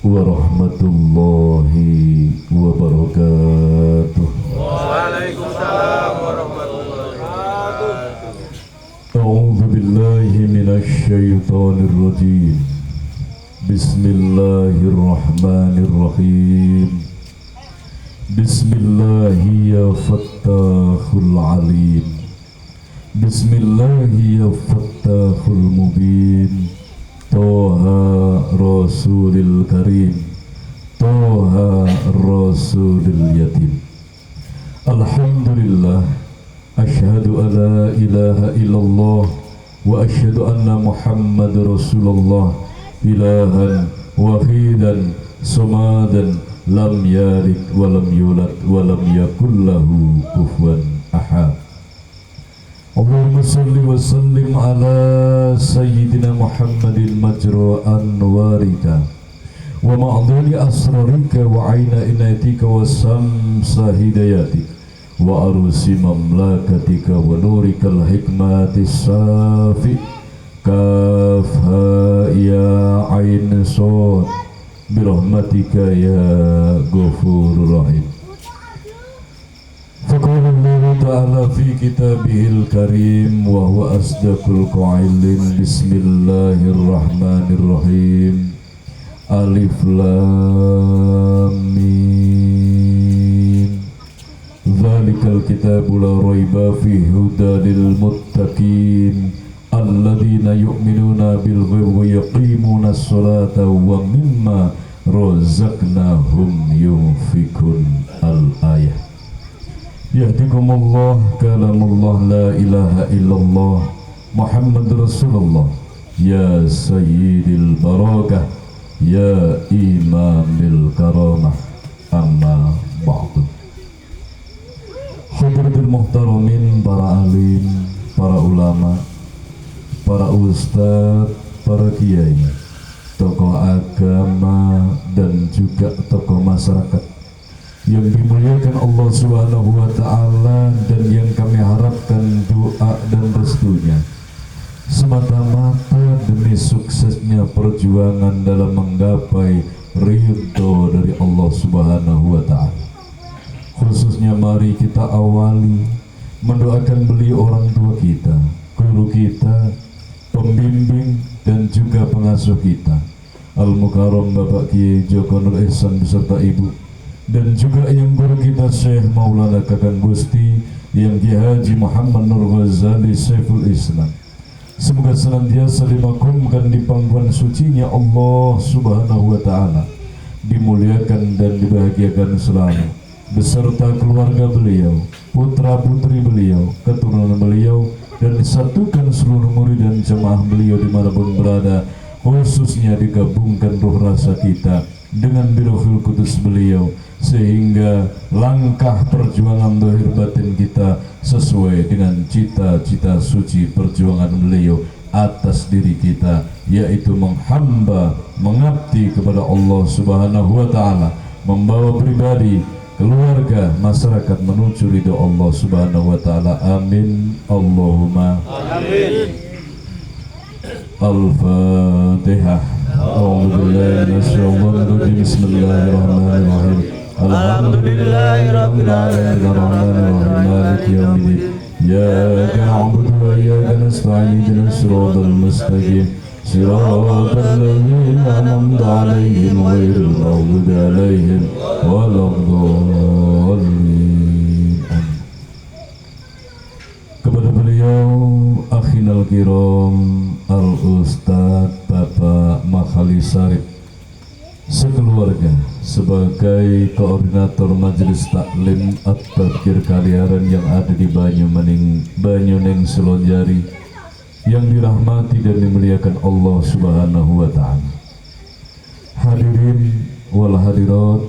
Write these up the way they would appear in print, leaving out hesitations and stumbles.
warahmatullahi wabarakatuh. Waalaikumsalam warahmatullahi wabarakatuh. A'udzu billahi minasy syaithanir rajim. Bismillahirrahmanirrahim. Bismillahi ya fattahul alim. Bismillahi ya fattahul mubin. Toha Rasulil Karim, Toha Rasulil Yatim. Alhamdulillah, asyhadu an la ilaha illallah wa asyhadu anna Muhammad Rasulullah, ilahan wahidan samadan lam yalid wa lam yulad wa lam yakul lahu kufuwan ahad. Allahumma salli wa sallim ala sayyidina Muhammadin majra anwarika wa ma'dhuni asrarika wa aina inayatika wa samsa hidayatik wa arusi mamlakatika wa nurikal hikmatis safi kafha ya ain sod birahmatika ya ghafurur rahim. Faqala Allah Ta'ala fi kitabihil karim wa huwa asdaqul qailin. Bismillahirrahmanirrahim. Alif lam mim. Dzalikal kitabu la raiba fihi hudan lil muttaqin alladzina yu'minuna bil ghaibi wa yuqimuna as-salata wa mimma razaqnahum yunfikun. Al-ayah. Yahdikumullah, kalamullah, la ilaha illallah, Muhammad Rasulullah, ya sayyidil barakah, ya imamil karamah, amma ba'du. Hadratul muhtaramin, para alim, para ulama, para ustadz, para kiai, tokoh agama dan juga tokoh masyarakat yang dimuliakan Allah Subhanahu wa Ta'ala, dan yang kami harapkan doa dan restunya semata-mata demi suksesnya perjuangan dalam menggapai ridho dari Allah Subhanahu wa Ta'ala. Khususnya mari kita awali mendoakan beliau, orang tua kita, guru kita, pembimbing dan juga pengasuh kita, Al-Mukarram Bapak Kiai Joko Nur Ihsan beserta Ibu, dan juga yang guru kita Syekh Maulana Kakang Gusti yang Ki Haji Muhammad Nur Ghazali Saiful Islam. Semoga senantiasa dimakamkan di pangkuan sucinya Allah Subhanahu wa Ta'ala, dimuliakan dan dibahagiakan selalu beserta keluarga beliau, putra putri beliau, keturunan beliau, dan disatukan seluruh murid dan jemaah beliau dimanapun berada, khususnya digabungkan roh rasa kita dengan birohul kudus beliau, sehingga langkah perjuangan zahir batin kita sesuai dengan cita-cita suci perjuangan beliau atas diri kita, yaitu menghamba, mengabdi kepada Allah Subhanahu wa Ta'ala, membawa pribadi, keluarga, masyarakat menuju ridho Allah Subhanahu wa Ta'ala. Amin Allahumma amin. Al-Fatihah. Bismillahirrahmanirrahim. Alhamdulillahirabbil alamin arrahmanir rahim maliki yaumiddin. Iyyaka na'budu wa iyyaka nasta'in ihdinas siratal mustaqim siratal ladzina an'amta 'alaihim ghairil maghdubi 'alaihim waladdallin. Kepada beliau akhinal kiram Al-Ustadz Bapak Makhali Sarip sekeluarga sebagai koordinator Majelis Taklim At-Tadkir Kaliaran yang ada di Banyuning Selonjari, yang dirahmati dan dimuliakan Allah Subhanahu wa Ta'ala. Hadirin wal hadirat,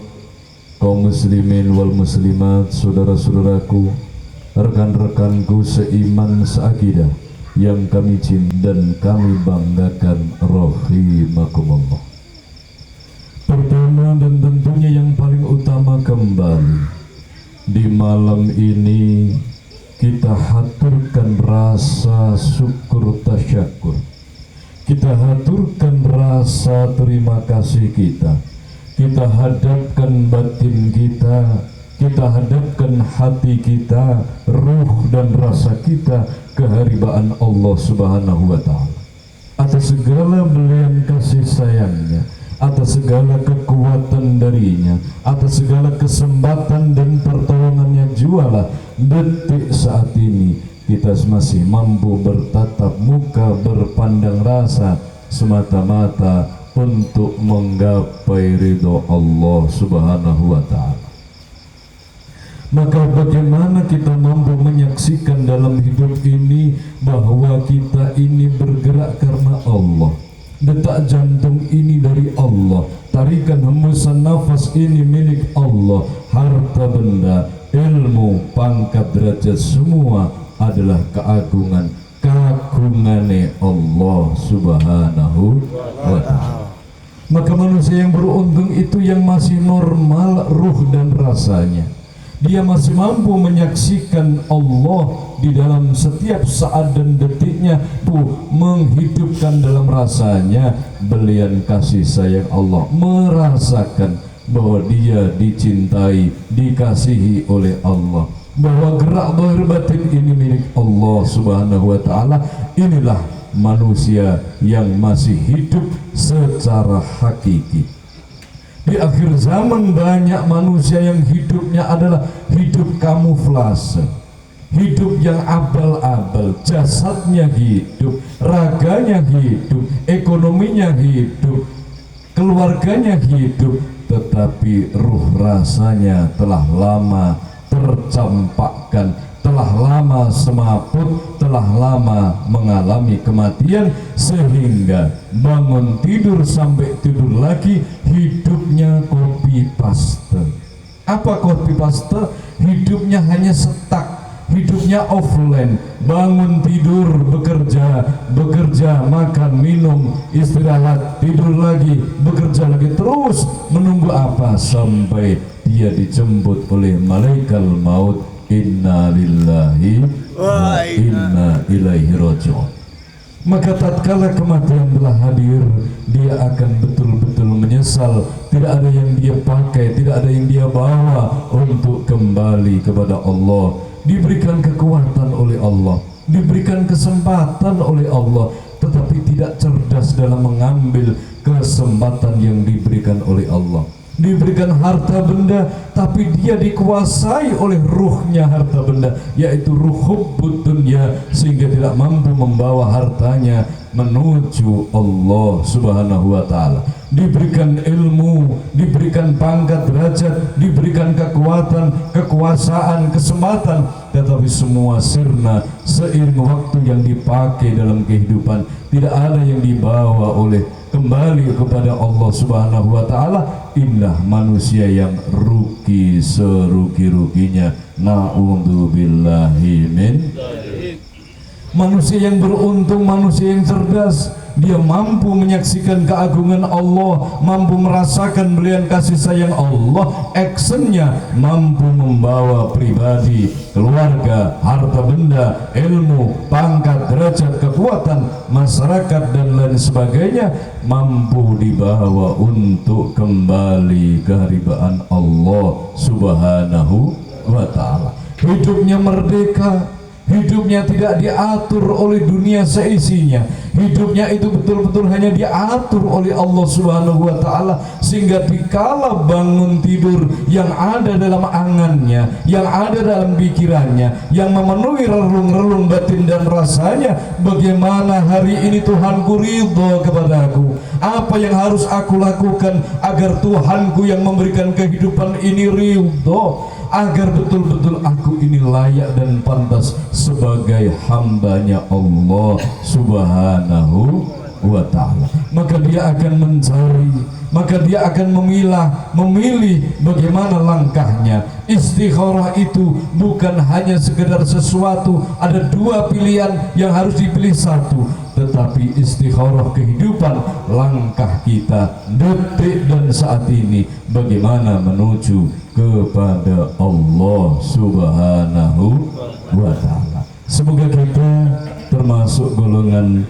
kaum muslimin wal muslimat, saudara-saudaraku, rekan-rekanku seiman seakidah yang kami cinta dan kami banggakan, rahimakumullah. Pertama dan tentunya yang paling utama kembali di malam ini kita haturkan rasa syukur tasyakur, kita haturkan rasa terima kasih kita kita hadapkan batin kita hadapkan hati kita, ruh dan rasa kita ke haribaan Allah Subhanahu wa Ta'ala. Atas segala belian kasih sayangnya, atas segala kekuatan darinya, atas segala kesempatan dan pertolongannya jualah detik saat ini kita masih mampu bertatap muka, berpandang rasa semata-mata untuk menggapai ridho Allah Subhanahu wa Ta'ala. Maka bagaimana kita mampu menyaksikan dalam hidup ini bahwa kita ini bergerak karena Allah, detak jantung ini dari Allah, tarikan hembusan nafas ini milik Allah, harta benda, ilmu, pangkat, derajat semua adalah kagungane Allah Subhanahu wa Ta'ala. Maka manusia yang beruntung itu yang masih normal ruh dan rasanya. Dia masih mampu menyaksikan Allah di dalam setiap saat dan detiknya, menghidupkan dalam rasanya belian kasih sayang Allah, merasakan bahwa dia dicintai, dikasihi oleh Allah, bahwa gerak zahir batin ini milik Allah Subhanahu wa Ta'ala. Inilah manusia yang masih hidup secara hakiki. Di akhir zaman banyak manusia yang hidupnya adalah hidup kamuflase, hidup yang abal-abal, jasadnya hidup, raganya hidup, ekonominya hidup, keluarganya hidup, tetapi ruh rasanya telah lama tercampakkan, telah lama semaput, telah lama mengalami kematian, sehingga bangun tidur sampai tidur lagi hidupnya copy paste. Apa copy paste? Hidupnya hanya setak, hidupnya offline, bangun tidur, bekerja, makan, minum, istirahat, tidur lagi, bekerja lagi, terus menunggu apa? Sampai dia dijemput oleh malaikat maut. Inna lillahi wa inna ilaihi raji'un. Maka tatkala kematian telah hadir, dia akan betul-betul menyesal. Tidak ada yang dia pakai, tidak ada yang dia bawa untuk kembali kepada Allah. Diberikan kekuatan oleh Allah, diberikan kesempatan oleh Allah, tetapi tidak cerdas dalam mengambil kesempatan yang diberikan oleh Allah. Diberikan harta benda, tapi dia dikuasai oleh ruhnya harta benda, yaitu ruh hubbud dunya, sehingga tidak mampu membawa hartanya menuju Allah Subhanahu wa Ta'ala. Diberikan ilmu, diberikan pangkat derajat, diberikan kekuatan, kekuasaan, kesempatan, tetapi semua sirna seiring waktu yang dipakai dalam kehidupan. Tidak ada yang dibawa oleh kembali kepada Allah Subhanahu wa Ta'ala. Inilah manusia yang rugi serugi-ruginya. Na'udzubillahi min. Manusia yang beruntung, manusia yang cerdas, dia mampu menyaksikan keagungan Allah, mampu merasakan belian kasih sayang Allah. Actionnya mampu membawa pribadi, keluarga, harta benda, ilmu, pangkat, derajat, kekuatan, masyarakat dan lain sebagainya, mampu dibawa untuk kembali ke haribaan Allah Subhanahu wa Ta'ala. Hidupnya merdeka, hidupnya tidak diatur oleh dunia seisinya. Hidupnya itu betul-betul hanya diatur oleh Allah Subhanahu wa Ta'ala, sehingga dikala bangun tidur yang ada dalam angannya, yang ada dalam pikirannya, yang memenuhi relung-relung batin dan rasanya, bagaimana hari ini Tuhanku ridho kepadaku, apa yang harus aku lakukan agar Tuhanku yang memberikan kehidupan ini ridho, agar betul-betul aku ini layak dan pantas sebagai hambanya Allah Subhanahu wa Ta'ala. Maka dia akan mencari, maka dia akan memilih bagaimana langkahnya. Istikharah itu bukan hanya sekedar sesuatu, ada dua pilihan yang harus dipilih satu, tetapi istikharah kehidupan, langkah kita detik dan saat ini, bagaimana menuju kepada Allah Subhanahu wa Ta'ala. Semoga kita termasuk golongan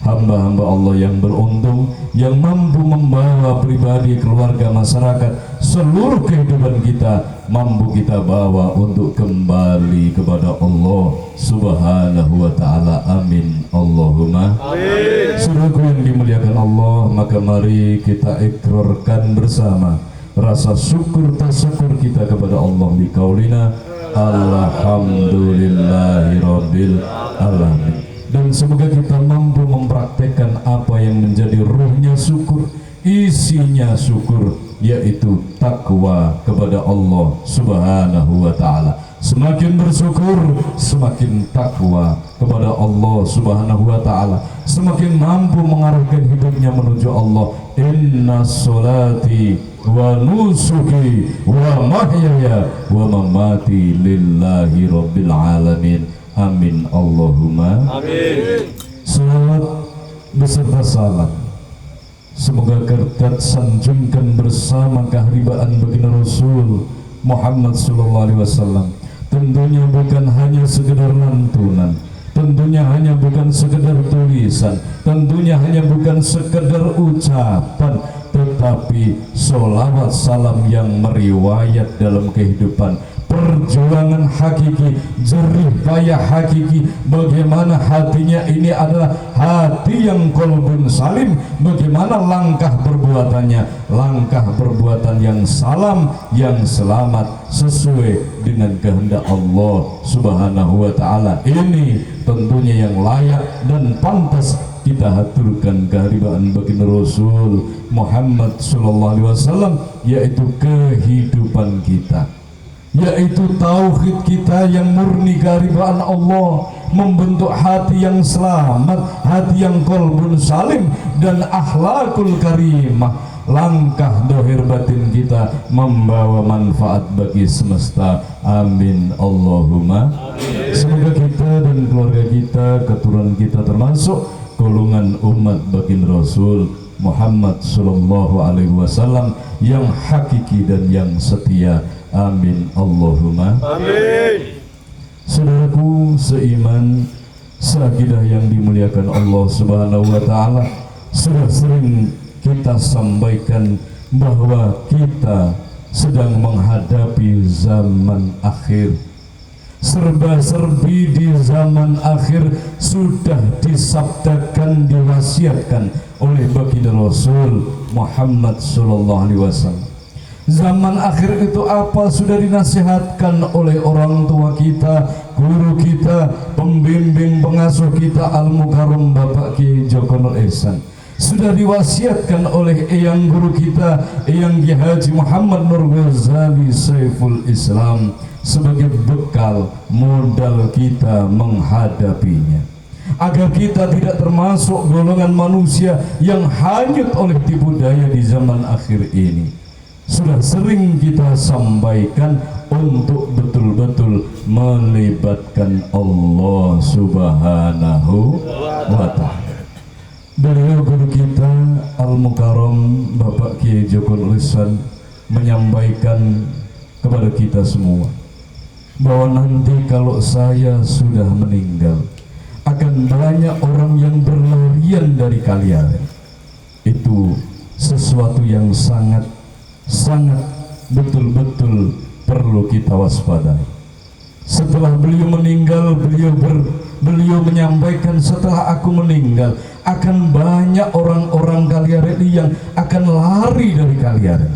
hamba-hamba Allah yang beruntung, yang mampu membawa pribadi, keluarga, masyarakat, seluruh kehidupan kita mampu kita bawa untuk kembali kepada Allah Subhanahu wa ta'ala. Amin Allahumma amin. Saudaraku yang dimuliakan Allah, maka mari kita ikrarkan bersama rasa syukur tasyukur kita kepada Allah di kaulina alhamdulillahi rabbil alamin. Dan semoga kita mampu mempraktekkan apa yang menjadi ruhnya syukur, isinya syukur, yaitu takwa kepada Allah Subhanahu wa ta'ala. Semakin bersyukur, semakin takwa kepada Allah Subhanahu wa ta'ala, semakin mampu mengarahkan hidupnya menuju Allah. Inna sholati wa nusuki wa mahyaya wa mamati lillahi rabbil alamin. Amin Allahumma amin. Salawat beserta salam semoga kertat sanjungkan bersama keharibaan baginda Rasul Muhammad sallallahu alaihi wasallam. Tentunya bukan hanya sekedar lantunan, tentunya hanya bukan sekedar tulisan, tentunya hanya bukan sekedar ucapan, tetapi sholawat salam yang meriwayat dalam kehidupan, perjuangan hakiki, jerih payah hakiki, bagaimana hatinya ini adalah hati yang kolbun salim, bagaimana langkah perbuatannya, langkah perbuatan yang salam, yang selamat sesuai dengan kehendak Allah Subhanahu wa ta'ala. Ini tentunya yang layak dan pantas kita haturkan keharibaan baginda Rasul Muhammad sallallahu alaihi wasallam, yaitu kehidupan kita, yaitu tauhid kita yang murni keharibaan Allah, membentuk hati yang selamat, hati yang kolbun salim, dan akhlakul karimah, langkah dohir batin kita membawa manfaat bagi semesta. Amin Allahumma amin. Semoga kita dan keluarga kita, keturunan kita termasuk golongan umat baginda Rasul Muhammad sallallahu alaihi wasallam yang hakiki dan yang setia. Amin Allahumma amin. Saudaraku seiman, seakidah yang dimuliakan Allah Subhanahu wa ta'ala, sudah sering kita sampaikan bahwa kita sedang menghadapi zaman akhir. Serba-serbi di zaman akhir sudah disabdakan, diwasiatkan oleh baginda Rasul Muhammad sallallahu alaihi wasallam. Zaman akhir itu apa? Sudah dinasihatkan oleh orang tua kita, guru kita, pembimbing pengasuh kita Al-Mukarram Bapak Ki Joko Nur Ihsan. Sudah diwasiatkan oleh eyang guru kita, Eyang Ki Haji Muhammad Nur Ghazali Saiful Islam, sebagai bekal modal kita menghadapinya, agar kita tidak termasuk golongan manusia yang hanyut oleh tipu daya di zaman akhir ini. Sudah sering kita sampaikan untuk betul-betul melibatkan Allah Subhanahu wa ta'ala. Beliau guru kita Al-Mukarram Bapak Ki Joko Nur Ihsan menyampaikan kepada kita semua bahwa nanti kalau saya sudah meninggal, akan banyak orang yang berlarian dari kalian. Itu sesuatu yang sangat betul-betul perlu kita waspadai. Setelah beliau meninggal, beliau menyampaikan, setelah aku meninggal akan banyak orang-orang Kaliaren yang akan lari dari Kaliaren.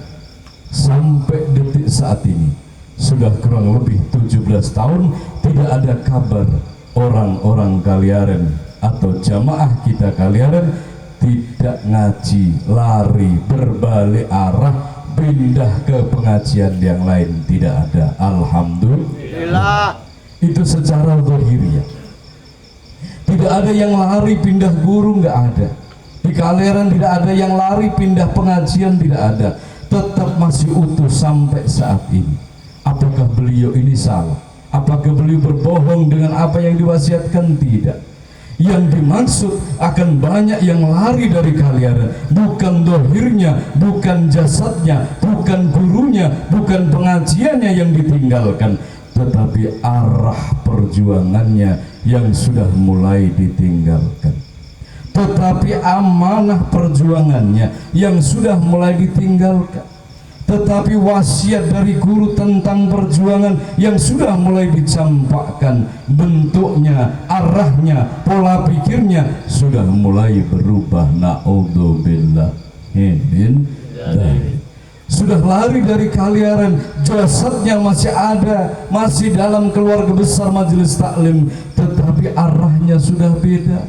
Sampai detik saat ini sudah kurang lebih 17 tahun tidak ada kabar orang-orang Kaliaren atau jamaah kita Kaliaren tidak ngaji, lari, berbalik arah, pindah ke pengajian yang lain. Tidak ada. Alhamdulillah. Itu secara zahiriyah. Tidak ada yang lari pindah guru, nggak ada. Di Kaliaren tidak ada yang lari pindah pengajian, tidak ada. Tetap masih utuh sampai saat ini. Apakah beliau ini salah? Apakah beliau berbohong dengan apa yang diwasiatkan? Tidak. Yang dimaksud akan banyak yang lari dari Kaliaren, bukan dohirnya, bukan jasadnya, bukan gurunya, bukan pengajiannya yang ditinggalkan, tetapi arah perjuangannya yang sudah mulai ditinggalkan. Tetapi amanah perjuangannya yang sudah mulai ditinggalkan. Tetapi wasiat dari guru tentang perjuangan yang sudah mulai dicampakkan, bentuknya, arahnya, pola pikirnya sudah mulai berubah. Na'udzubillah min dzalik. Sudah lari dari kaliaran, jasadnya masih ada, masih dalam keluarga besar majelis taklim, tetapi arahnya sudah beda.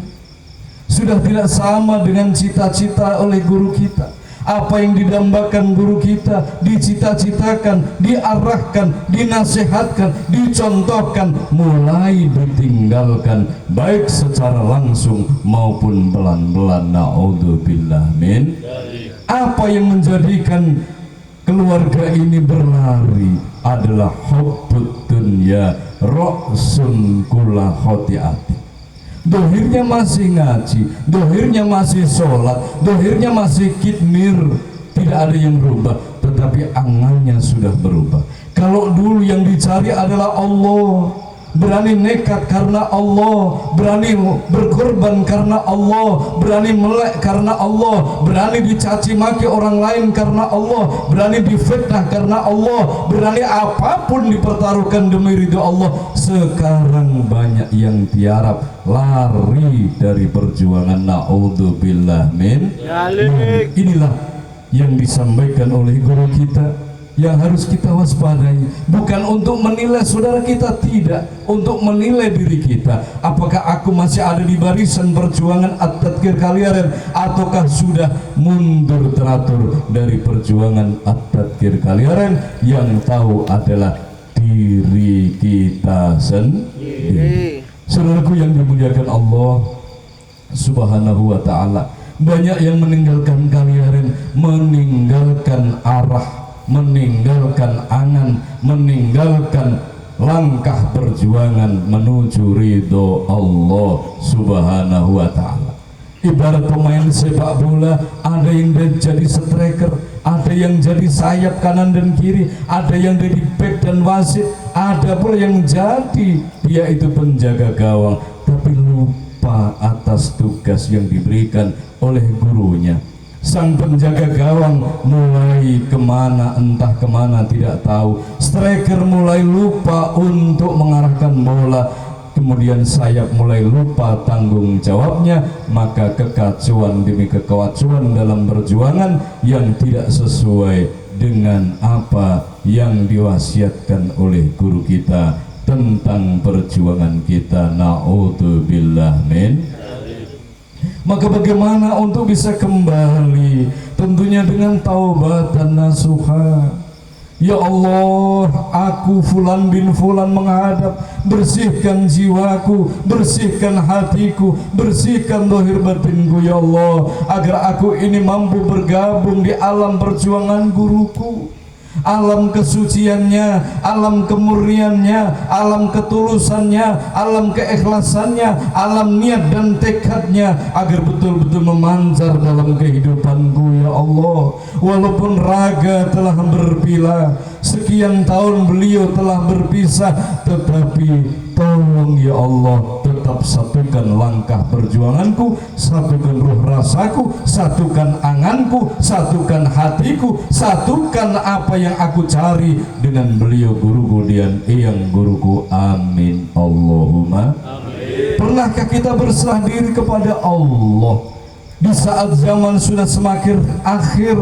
Sudah tidak sama dengan cita-cita oleh guru kita. Apa yang didambakan guru kita, dicita-citakan, diarahkan, dinasehatkan, dicontohkan, mulai ditinggalkan, baik secara langsung maupun pelan-pelan. Na'udzubillah min. Apa yang menjadikan keluarga ini berlari adalah hubbud dunya ra'sun kulla khoti'ati. Dohirnya masih ngaji, dohirnya masih sholat, dohirnya masih kitmir, tidak ada yang berubah, tetapi angannya sudah berubah. Kalau dulu yang dicari adalah Allah, berani nekat karena Allah, berani berkorban karena Allah, berani melek karena Allah, berani dicaci maki orang lain karena Allah, berani difitnah karena Allah, berani apapun dipertaruhkan demi ridho Allah. Sekarang banyak yang tiarap, lari dari perjuangan. Na'udzubillah min dzalik. Inilah yang disampaikan oleh guru kita, yang harus kita waspadai, bukan untuk menilai saudara kita, tidak, untuk menilai diri kita. Apakah aku masih ada di barisan perjuangan at-tadkir kaliaren, ataukah sudah mundur teratur dari perjuangan at-tadkir kaliaren? Yang tahu adalah diri kita sendiri. Saudaraku yang dimuliakan Allah Subhanahu wa ta'ala, banyak yang meninggalkan kaliaren, meninggalkan arah, meninggalkan angan, meninggalkan langkah perjuangan menuju ridho Allah Subhanahu wa ta'ala. Ibarat pemain sepak bola, ada yang jadi striker, ada yang jadi sayap kanan dan kiri, ada yang jadi back dan wasit, ada pula yang jadi dia itu penjaga gawang, tapi lupa atas tugas yang diberikan oleh gurunya. Sang penjaga gawang mulai kemana, entah kemana tidak tahu. Striker mulai lupa untuk mengarahkan bola, kemudian sayap mulai lupa tanggung jawabnya. Maka kekacauan demi kekacauan dalam perjuangan yang tidak sesuai dengan apa yang diwasiatkan oleh guru kita tentang perjuangan kita. Na'udzubillah min. Maka bagaimana untuk bisa kembali? Tentunya dengan taubat dan nasuha. Ya Allah, aku fulan bin fulan menghadap, bersihkan jiwaku, bersihkan hatiku, bersihkan zahir batinku ya Allah, agar aku ini mampu bergabung di alam perjuangan guruku, alam kesuciannya, alam kemurniannya, alam ketulusannya, alam keikhlasannya, alam niat dan tekadnya, agar betul-betul memancar dalam kehidupanku ya Allah. Walaupun raga telah berpilah, sekian tahun beliau telah berpisah, tetapi tolong ya Allah, tetap satukan langkah perjuanganku, satukan ruh rasaku, satukan anganku, satukan hatiku, satukan apa yang aku cari dengan beliau guruku dan eyang guruku. Amin Allahumma amin. Pernahkah kita berserah diri kepada Allah di saat zaman sudah semakin akhir?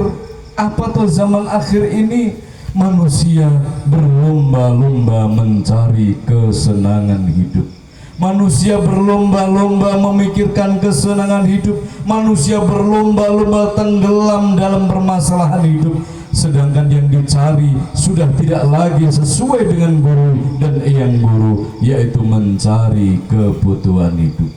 Apa tuh zaman akhir ini? Manusia berlomba-lomba mencari kesenangan hidup. Manusia berlomba-lomba memikirkan kesenangan hidup. Manusia berlomba-lomba tenggelam dalam permasalahan hidup. Sedangkan yang dicari sudah tidak lagi sesuai dengan guru dan eyang guru, yaitu mencari kebutuhan hidup.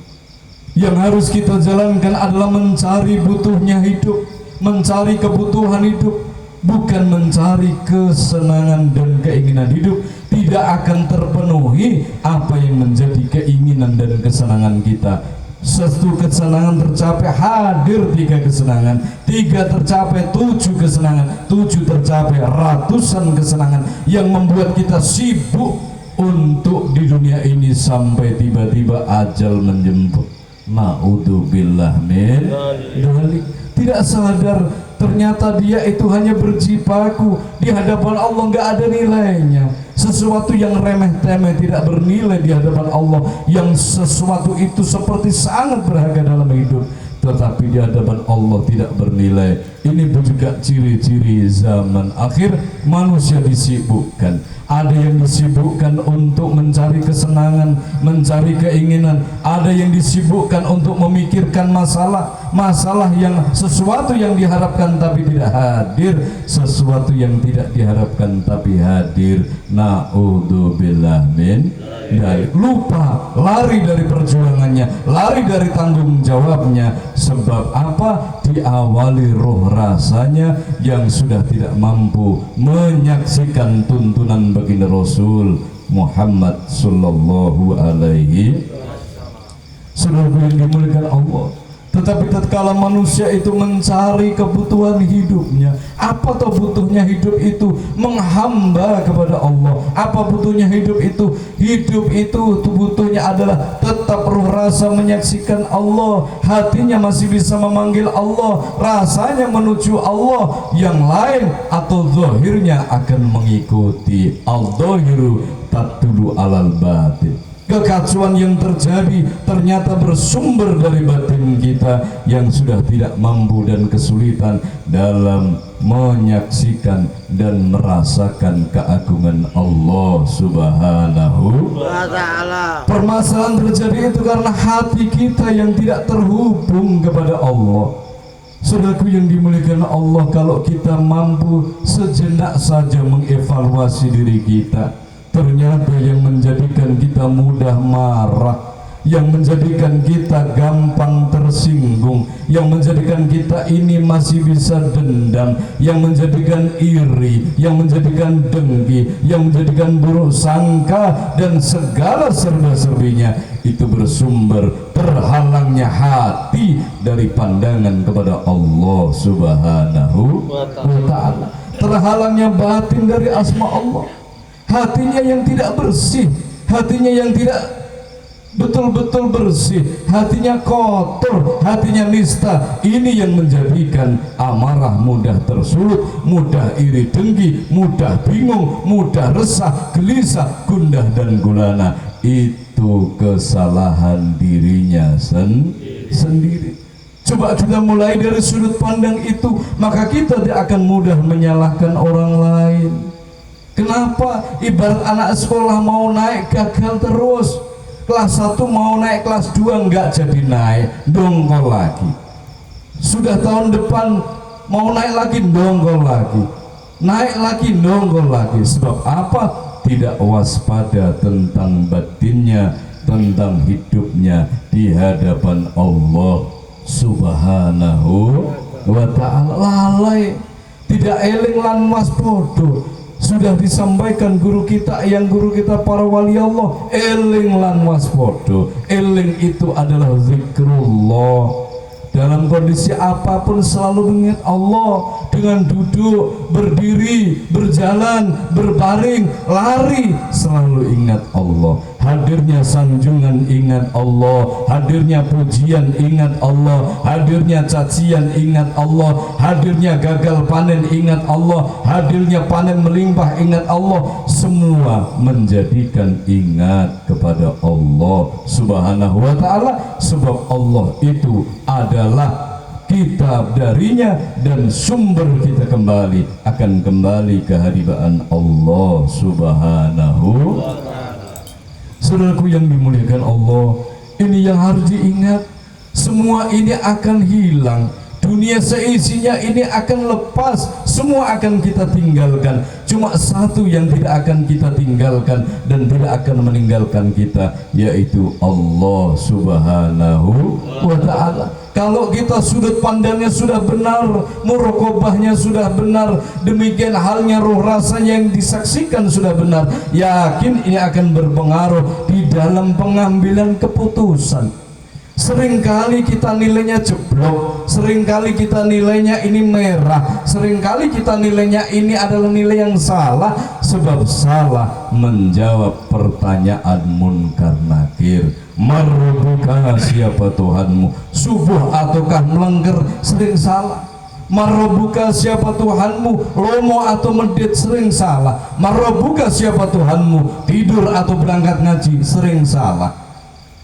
Yang harus kita jalankan adalah mencari butuhnya hidup, mencari kebutuhan hidup, bukan mencari kesenangan dan keinginan hidup. Tidak akan terpenuhi apa yang menjadi keinginan dan kesenangan kita. Satu kesenangan tercapai, hadir tiga kesenangan, tiga tercapai, tujuh kesenangan, tujuh tercapai, ratusan kesenangan yang membuat kita sibuk untuk di dunia ini sampai tiba-tiba ajal menjemput. Na'udzubillah min dzalik. Tidak sadar ternyata dia itu hanya berjibaku di hadapan Allah, nggak ada nilainya. Sesuatu yang remeh-temeh tidak bernilai di hadapan Allah, yang sesuatu itu seperti sangat berharga dalam hidup, tetapi di hadapan Allah tidak bernilai. Ini juga ciri-ciri zaman akhir. Manusia disibukkan, ada yang disibukkan untuk mencari kesenangan, mencari keinginan, ada yang disibukkan untuk memikirkan masalah yang sesuatu yang diharapkan tapi tidak hadir, sesuatu yang tidak diharapkan tapi hadir. Na'udzubillah min dzalik. Lupa, lari dari perjuangannya, lari dari tanggung jawabnya. Sebab apa? Diawali roh rasanya yang sudah tidak mampu menyaksikan tuntunan baginda Rasul Muhammad sallallahu alaihi wasallam. Yang dimuliakan Allah. Tetapi tatkala manusia itu mencari kebutuhan hidupnya, apa toh butuhnya hidup itu? Menghamba kepada Allah. Apa butuhnya hidup itu? Hidup itu butuhnya adalah tetap roh rasa menyaksikan Allah, hatinya masih bisa memanggil Allah, rasanya menuju Allah. Yang lain atau zahirnya akan mengikuti. Al-zahiru tatulu alal batin. Kekacauan yang terjadi ternyata bersumber dari batin kita yang sudah tidak mampu dan kesulitan dalam menyaksikan dan merasakan keagungan Allah Subhanahu wa ta'ala. Permasalahan terjadi itu karena hati kita yang tidak terhubung kepada Allah. Saudaraku yang dimuliakan Allah, kalau kita mampu sejenak saja mengevaluasi diri kita, ternyata yang menjadikan kita mudah marah, yang menjadikan kita gampang tersinggung, yang menjadikan kita ini masih bisa dendam, yang menjadikan iri, yang menjadikan dengki, yang menjadikan buruk sangka dan segala serba-serbinya, itu bersumber terhalangnya hati dari pandangan kepada Allah Subhanahu wa ta'ala, terhalangnya batin dari asma Allah, hatinya yang tidak bersih, hatinya yang tidak betul-betul bersih, hatinya kotor, hatinya nista. Ini yang menjadikan amarah mudah tersulut, mudah iri dengki, mudah bingung, mudah resah, gelisah, gundah dan gulana. Itu kesalahan dirinya sendiri. Coba kita mulai dari sudut pandang itu, maka kita tidak akan mudah menyalahkan orang lain. Kenapa? Ibarat anak sekolah mau naik gagal terus, kelas 1 mau naik kelas 2 enggak jadi naik, dongkol lagi. Sudah tahun depan mau naik lagi, dongkol lagi, naik lagi, dongkol lagi. Sebab apa? Tidak waspada tentang batinnya, tentang hidupnya di hadapan Allah Subhanahu wa ta'ala. Lalai, tidak eling lan waspada. Sudah disampaikan guru kita, yang guru kita para wali Allah, eling lan waspada. Eling itu adalah zikrullah. Dalam kondisi apapun selalu mengingat Allah. Dengan duduk, berdiri, berjalan, berbaring, lari, selalu ingat Allah. Hadirnya sanjungan, ingat Allah. Hadirnya pujian, ingat Allah. Hadirnya cacian, ingat Allah. Hadirnya gagal panen, ingat Allah. Hadirnya panen melimpah, ingat Allah. Semua menjadikan ingat kepada Allah Subhanahu wa ta'ala. Sebab Allah itu adalah kitab darinya dan sumber kita kembali akan kembali ke hadirat Allah Subhanahu wa ta'ala. Saudaraku yang dimuliakan Allah, ini yang harus diingat. Semua ini akan hilang, dunia seisinya ini akan lepas, semua akan kita tinggalkan. Cuma satu yang tidak akan kita tinggalkan dan tidak akan meninggalkan kita, yaitu Allah Subhanahu wa ta'ala. Kalau kita sudut pandangnya sudah benar, muraqabahnya sudah benar, demikian halnya roh rasanya yang disaksikan sudah benar, yakin ini akan berpengaruh di dalam pengambilan keputusan. Seringkali kita nilainya jeblok, seringkali kita nilainya ini merah, seringkali kita nilainya ini adalah nilai yang salah, sebab salah menjawab pertanyaan munkar nakir. Marbuka, siapa Tuhanmu? Subuh ataukah melengker? Sering salah. Marbuka, siapa Tuhanmu? Lomo atau medit? Sering salah. Marbuka, siapa Tuhanmu? Tidur atau berangkat ngaji? Sering salah.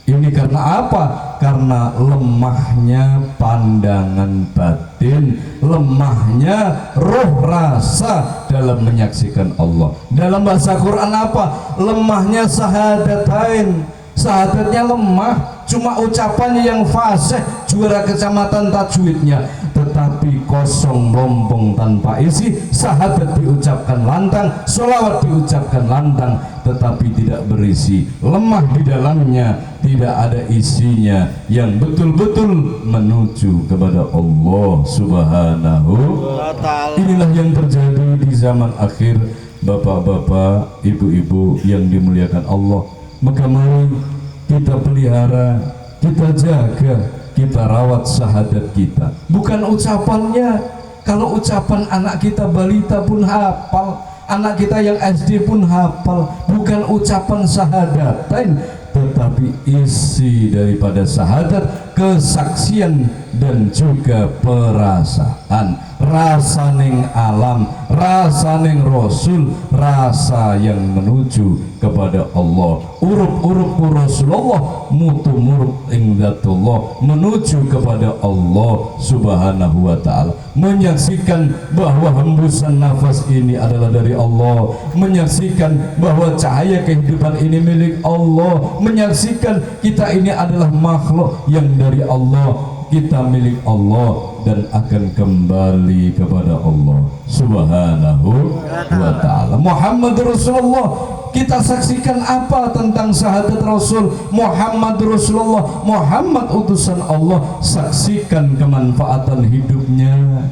Ini karena apa? Karena lemahnya pandangan batin, lemahnya roh rasa dalam menyaksikan Allah. Dalam bahasa Quran apa? Lemahnya syahadatain. Syahadatnya lemah, cuma ucapannya yang fasih, juara kecamatan tajwidnya, tetapi kosong lompong tanpa isi. Syahadat diucapkan lantang, sholawat diucapkan lantang, tetapi tidak berisi, lemah di dalamnya, tidak ada isinya yang betul-betul menuju kepada Allah Subhanahu wa Ta'ala. Inilah yang terjadi di zaman akhir, bapak-bapak, ibu-ibu yang dimuliakan Allah. Maka mari kita pelihara, kita jaga, kita rawat syahadat kita. Bukan ucapannya. Kalau ucapan anak kita balita pun hafal, anak kita yang SD pun hafal. Bukan ucapan syahadatain, tetapi isi daripada syahadat, kesaksian dan juga perasaan, rasa ning alam, rasa ning Rasul, rasa yang menuju kepada Allah. Urup-urup Rasulullah, mutu-murup ingdatullah, menuju kepada Allah Subhanahu wa Ta'ala. Menyaksikan bahwa hembusan nafas ini adalah dari Allah, menyaksikan bahwa cahaya kehidupan ini milik Allah, menyaksikan kita ini adalah makhluk yang dari Allah, kita milik Allah dan akan kembali kepada Allah Subhanahu wa Ta'ala. Muhammad Rasulullah, kita saksikan apa tentang syahadat Rasul? Muhammad Rasulullah, Muhammad utusan Allah. Saksikan kemanfaatan hidupnya,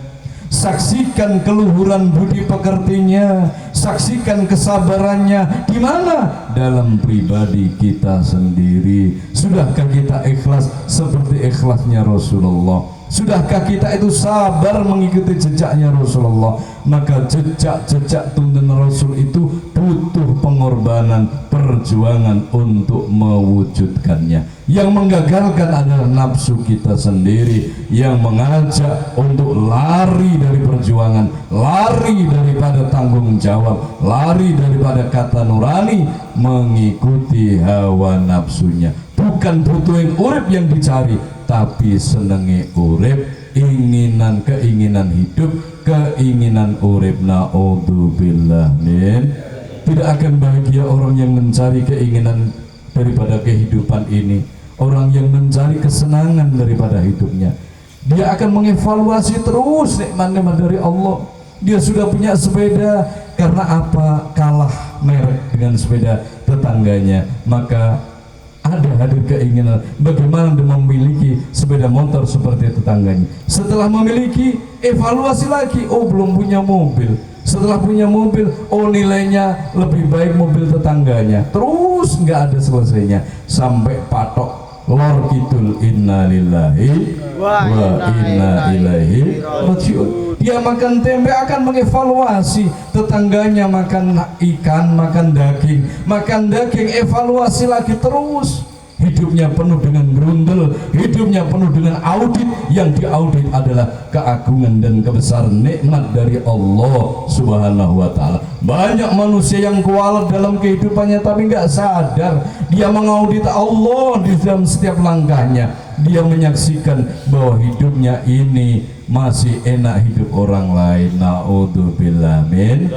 saksikan keluhuran budi pekertinya, saksikan kesabarannya. Di mana? Dalam pribadi kita sendiri. Sudahkah kita ikhlas seperti ikhlasnya Rasulullah? Sudahkah kita itu sabar mengikuti jejaknya Rasulullah? Maka jejak-jejak tuntun Rasul itu butuh pengorbanan, perjuangan untuk mewujudkannya. Yang menggagalkan adalah nafsu kita sendiri, yang mengajak untuk lari dari perjuangan, lari daripada tanggung jawab, lari daripada kata nurani, mengikuti hawa nafsunya. Bukan butuhin urip yang dicari, tapi senengi urip, keinginan hidup, keinginan urip. Na'udzubillah min. Tidak akan bahagia orang yang mencari keinginan daripada kehidupan ini, orang yang mencari kesenangan daripada hidupnya. Dia akan mengevaluasi terus nikmat-nikmat dari Allah. Dia sudah punya sepeda, karena apa? Kalah merek dengan sepeda tetangganya, maka ada hadir keinginan bagaimana dia memiliki sepeda motor seperti tetangganya. Setelah memiliki, evaluasi lagi, oh belum punya mobil. Setelah punya mobil, oh nilainya lebih baik mobil tetangganya. Terus nggak ada selesainya sampai patok lor kidul, innalillahi wa inna ilaihi rajiun. Dia makan tempe akan mengevaluasi, tetangganya makan ikan, makan daging, evaluasi lagi terus. Hidupnya penuh dengan grundel, hidupnya penuh dengan audit. Yang diaudit adalah keagungan dan kebesaran nikmat dari Allah Subhanahu wa Ta'ala. Banyak manusia yang kualat dalam kehidupannya tapi nggak sadar dia mengaudit Allah di dalam setiap langkahnya. Dia menyaksikan bahwa hidupnya ini masih enak hidup orang lain. Na'udzubillah min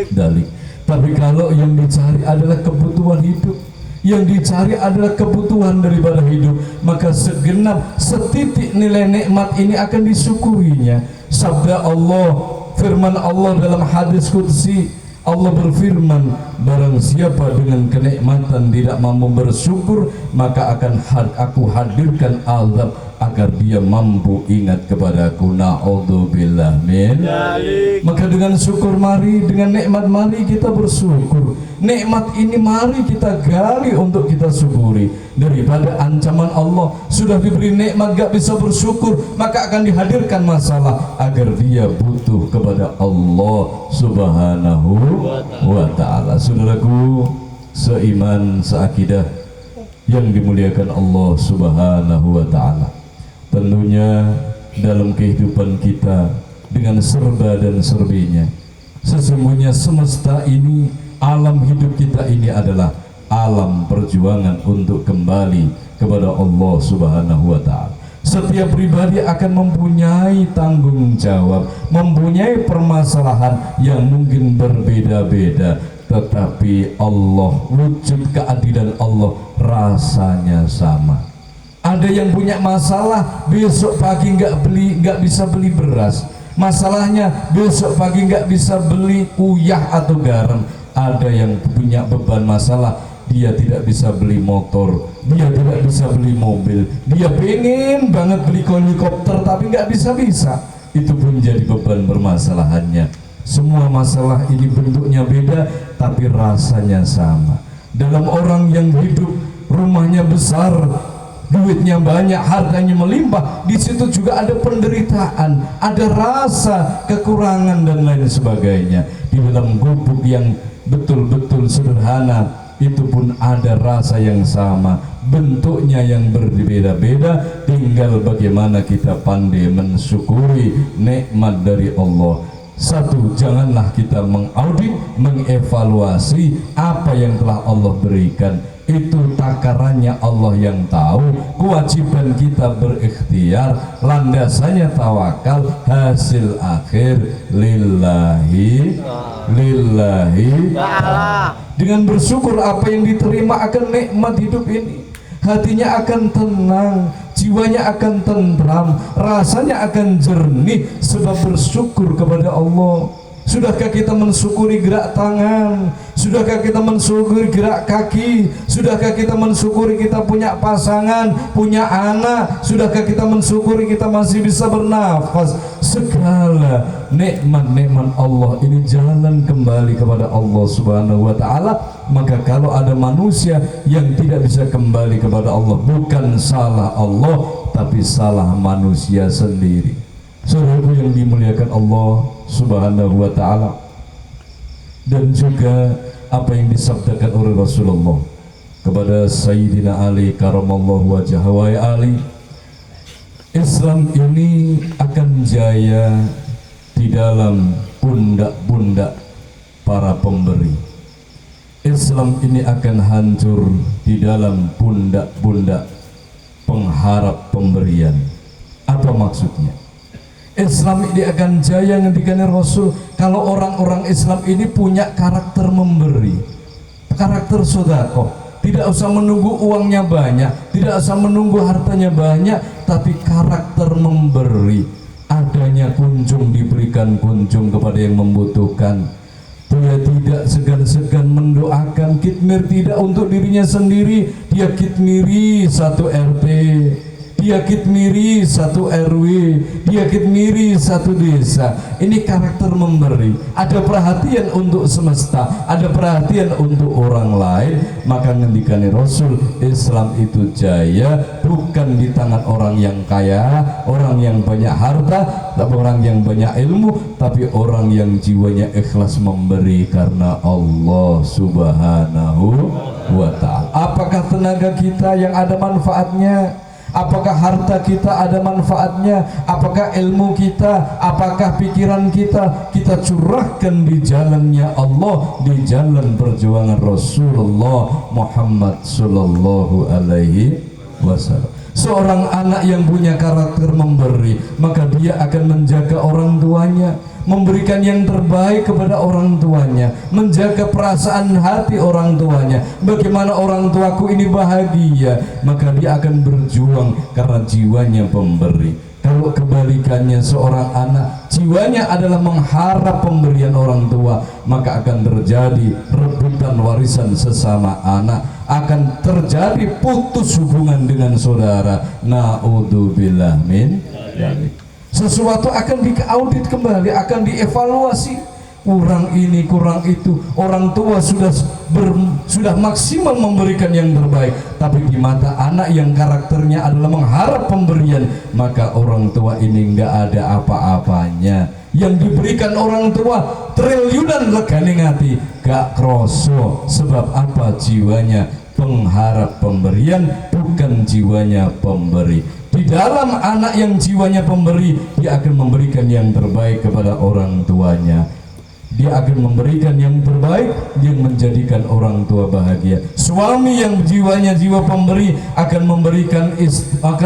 dalik. Tapi kalau yang dicari adalah kebutuhan hidup, yang dicari adalah kebutuhan daripada hidup, maka segenap setitik nilai nikmat ini akan disyukurinya. Sabda Allah, firman Allah dalam hadis qudsi, Allah berfirman, barang siapa dengan kenikmatan tidak mampu bersyukur, maka akan aku hadirkan azab agar dia mampu ingat kepadaku. Na'udzubillah min. Maka dengan syukur mari, dengan nikmat mari kita bersyukur. Nikmat ini mari kita gali untuk kita syukuri. Daripada ancaman Allah, sudah diberi nikmat gak bisa bersyukur, maka akan dihadirkan masalah agar dia butuh kepada Allah Subhanahu wa ta'ala. Saudaraku seiman, seakidah yang dimuliakan Allah Subhanahu wa ta'ala, tentunya dalam kehidupan kita dengan serba dan serbinya, sesungguhnya semesta ini, alam hidup kita ini adalah alam perjuangan untuk kembali kepada Allah Subhanahu wa ta'ala. Setiap pribadi akan mempunyai tanggung jawab, mempunyai permasalahan yang mungkin berbeda-beda, tetapi Allah, wujud keadilan Allah rasanya sama. Ada yang punya masalah besok pagi nggak bisa beli beras, masalahnya besok pagi nggak bisa beli uyah atau garam. Ada yang punya beban masalah, dia tidak bisa beli motor, dia tidak bisa beli mobil, dia pengen banget beli helikopter tapi nggak bisa. Itu pun jadi beban permasalahannya. Semua masalah ini bentuknya beda tapi rasanya sama. Dalam orang yang hidup rumahnya besar, duitnya banyak, hartanya melimpah, di situ juga ada penderitaan, ada rasa kekurangan dan lain sebagainya. Di dalam gubuk yang betul-betul sederhana itu pun ada rasa yang sama, bentuknya yang berbeda-beda, tinggal bagaimana kita pandai mensyukuri nikmat dari Allah. Satu, janganlah kita mengaudit, mengevaluasi apa yang telah Allah berikan. Itu takarannya Allah yang tahu. Kewajiban kita berikhtiar, landasannya tawakal, hasil akhir lillahi ta'ala. Dengan bersyukur apa yang diterima akan nikmat hidup ini, hatinya akan tenang, jiwanya akan tentram, rasanya akan jernih sebab bersyukur kepada Allah. Sudahkah kita mensyukuri gerak tangan? Sudahkah kita mensyukuri gerak kaki? Sudahkah kita mensyukuri kita punya pasangan, punya anak? Sudahkah kita mensyukuri kita masih bisa bernafas? Segala nikmat-nikmat Allah ini jalan kembali kepada Allah Subhanahu wa ta'ala. Maka kalau ada manusia yang tidak bisa kembali kepada Allah, bukan salah Allah tapi salah manusia sendiri. Saudaraku yang dimuliakan Allah Subhanahu wa ta'ala, dan juga apa yang disabdakan oleh Rasulullah kepada Sayyidina Ali karamallahu wajhah, wahai Ali, Islam ini akan jaya di dalam pundak-pundak para pemberi. Islam ini akan hancur di dalam pundak-pundak pengharap pemberian. Apa maksudnya? Islam ini akan jaya ngendikane Rasul kalau orang-orang Islam ini punya karakter memberi, karakter sedekah. Tidak usah menunggu uangnya banyak, tidak usah menunggu hartanya banyak, tapi karakter memberi. Adanya kunjung, diberikan kunjung kepada yang membutuhkan. Dia tidak segan-segan mendoakan, kitmir tidak untuk dirinya sendiri, dia kitmiri satu RT, dia kitmiri satu RW, dia kitmiri satu desa. Ini karakter memberi. Ada perhatian untuk semesta, ada perhatian untuk orang lain. Maka ngendikane Rasul, Islam itu jaya bukan di tangan orang yang kaya, orang yang banyak harta, tapi orang yang banyak ilmu, tapi orang yang jiwanya ikhlas memberi karena Allah Subhanahu wa ta'ala. Apakah tenaga kita yang ada manfaatnya? Apakah harta kita ada manfaatnya? Apakah ilmu kita, apakah pikiran kita curahkan di jalannya Allah, di jalan perjuangan Rasulullah Muhammad sallallahu alaihi wasallam? Seorang anak yang punya karakter memberi, maka dia akan menjaga orang tuanya, memberikan yang terbaik kepada orang tuanya, menjaga perasaan hati orang tuanya. Bagaimana orang tuaku ini bahagia, maka dia akan berjuang karena jiwanya pemberi. Kalau kebalikannya, seorang anak jiwanya adalah mengharap pemberian orang tua, maka akan terjadi rebutan warisan sesama anak, akan terjadi putus hubungan dengan saudara. Naudzubillah min dzalik. Sesuatu akan diaudit kembali, akan dievaluasi. Kurang ini, kurang itu. Orang tua sudah maksimal memberikan yang terbaik, tapi di mata anak yang karakternya adalah mengharap pemberian, maka orang tua ini nggak ada apa-apanya. Yang diberikan orang tua triliunan regane ngati, gak kroso. Sebab apa? Jiwanya pengharap pemberian, bukan jiwanya pemberi. Di dalam anak yang jiwanya pemberi, dia akan memberikan yang terbaik kepada orang tuanya. Dia akan memberikan yang terbaik, yang menjadikan orang tua bahagia. Suami yang jiwanya jiwa pemberi akan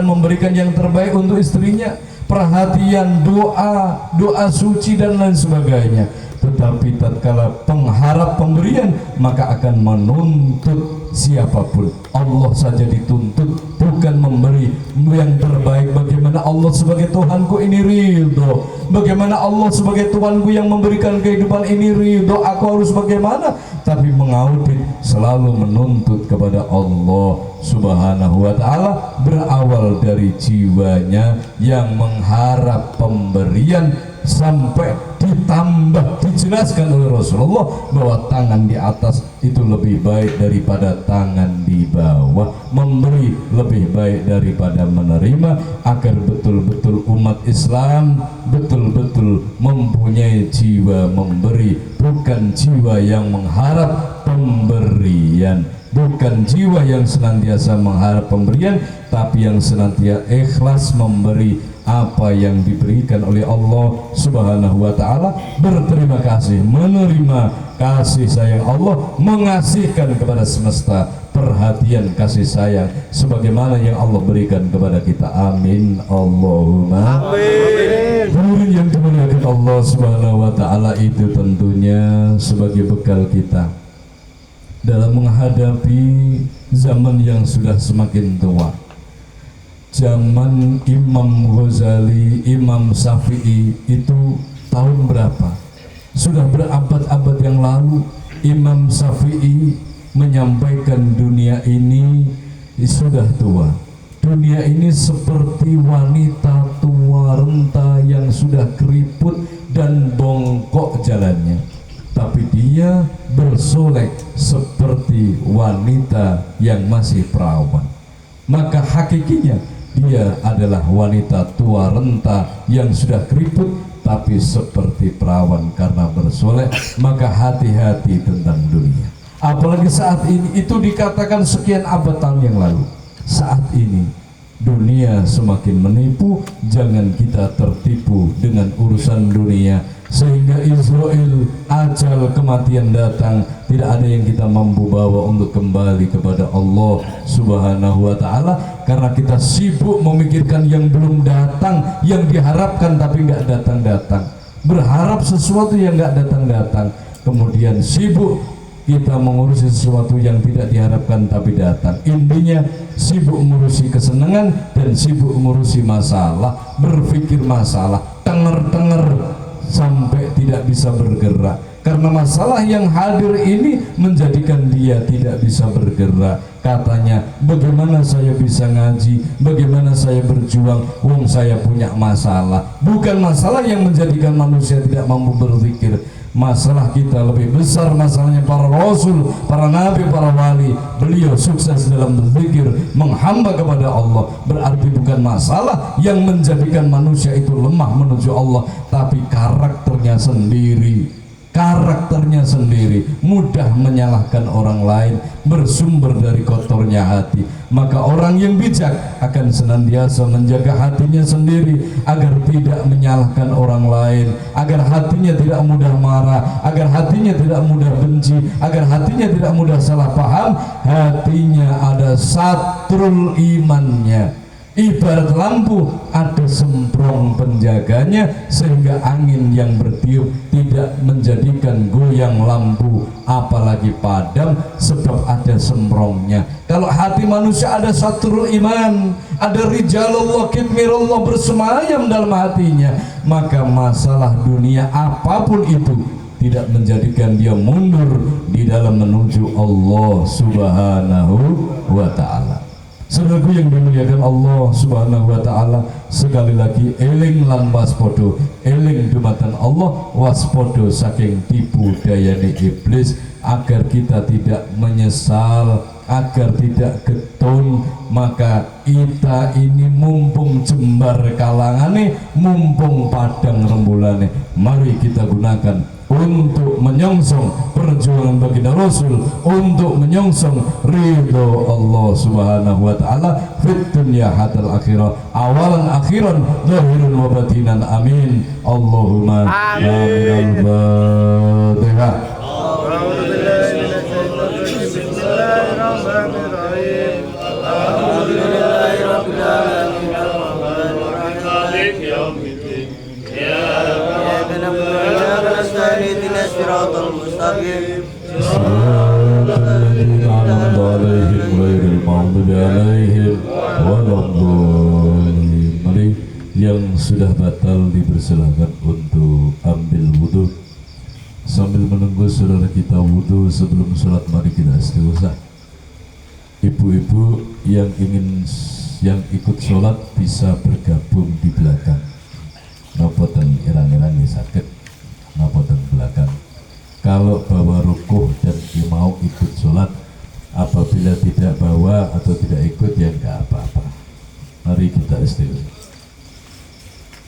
memberikan yang terbaik untuk istrinya, perhatian, doa suci dan lain sebagainya. Tetapi tatkala pengharap pemberian, maka akan menuntut siapapun. Allah saja dituntut, bukan memberi yang terbaik. Bagaimana Allah sebagai Tuhanku ini ridho, bagaimana Allah sebagai Tuhanku yang memberikan kehidupan ini ridho, aku harus bagaimana? Tapi mengaudit, selalu menuntut kepada Allah Subhanahu wa ta'ala, berawal dari jiwanya yang mengharap pemberian, sampai ditambah dijelaskan oleh Rasulullah bahwa tangan di atas itu lebih baik daripada tangan di bawah, memberi lebih baik daripada menerima, agar betul-betul umat Islam betul-betul mempunyai jiwa memberi, bukan jiwa yang mengharap pemberian, bukan jiwa yang senantiasa mengharap pemberian, tapi yang senantiasa ikhlas memberi apa yang diberikan oleh Allah Subhanahu wa ta'ala, berterima kasih, menerima kasih sayang Allah, mengasihkan kepada semesta perhatian kasih sayang sebagaimana yang Allah berikan kepada kita. Amin Allahumma amin. Hadirin yang dimuliakan Allah Subhanahu wa ta'ala, itu tentunya sebagai bekal kita dalam menghadapi zaman yang sudah semakin tua. Zaman Imam Ghazali, Imam Syafi'i itu tahun berapa? Sudah berabad-abad yang lalu Imam Syafi'i menyampaikan dunia ini sudah tua. Dunia ini seperti wanita tua renta yang sudah keriput dan bongkok jalannya, tapi dia bersolek seperti wanita yang masih perawan. Maka hakikinya dia adalah wanita tua renta yang sudah keriput tapi seperti perawan karena bersolek. Maka hati-hati tentang dunia, apalagi saat ini. Itu dikatakan sekian abad tahun yang lalu. Saat ini dunia semakin menipu, jangan kita tertipu dengan urusan dunia, sehingga Israel ajal kematian datang, tidak ada yang kita mampu bawa untuk kembali kepada Allah Subhanahu wa ta'ala, karena kita sibuk memikirkan yang belum datang, yang diharapkan tapi nggak datang-datang, berharap sesuatu yang nggak datang-datang, kemudian sibuk kita mengurusi sesuatu yang tidak diharapkan tapi datang. Intinya sibuk mengurusi kesenangan dan sibuk mengurusi masalah, berpikir masalah, tenger-tenger sampai tidak bisa bergerak, karena masalah yang hadir ini menjadikan dia tidak bisa bergerak. Katanya, bagaimana saya bisa ngaji, bagaimana saya berjuang, wong saya punya masalah. Bukan masalah yang menjadikan manusia tidak mampu berpikir. Masalah kita lebih besar, masalahnya para rasul, para nabi, para wali. Beliau sukses dalam berzikir, menghamba kepada Allah. Berarti bukan masalah yang menjadikan manusia itu lemah menuju Allah, tapi karakternya sendiri. Karakternya sendiri, mudah menyalahkan orang lain, bersumber dari kotornya hati. Maka orang yang bijak akan senantiasa menjaga hatinya sendiri agar tidak menyalahkan orang lain, agar hatinya tidak mudah marah, agar hatinya tidak mudah benci, agar hatinya tidak mudah salah paham. Hatinya ada satrul imannya, ibarat lampu, ada semprong penjaganya, sehingga angin yang bertiup tidak menjadikan goyang lampu, apalagi padam, sebab ada semprongnya. Kalau hati manusia ada satrul iman, ada rijalullah kitmirullah bersemayam dalam hatinya, maka masalah dunia apapun itu tidak menjadikan dia mundur di dalam menuju Allah Subhanahu wa Ta'ala. Saudaraku yang dimuliakan Allah Subhanahu wa Ta'ala, sekali lagi eling lan waspodo, eling dumatan Allah, waspodo saking tipu dayane iblis, agar kita tidak menyesal, agar tidak getun. Maka kita ini mumpung jembar kalangane, mumpung padang rembulane, mari kita gunakan untuk menyongsong perjuangan baginda Rasul, untuk menyongsong ridho Allah Subhanahu wa Ta'ala fit dunya hatal akhirah, awalan akhiran, zahiran wa batinan, amin Allahumma amin. Al-Fatihah. Mari yang sudah batal dipersilakan untuk ambil wudhu. Sambil menunggu saudara kita wudhu sebelum sholat, mari kita istighosah. Ibu-ibu yang ikut sholat bisa bergabung di belakang. Nopo ten irang-irang sakit, nopo ten belakang. Kalau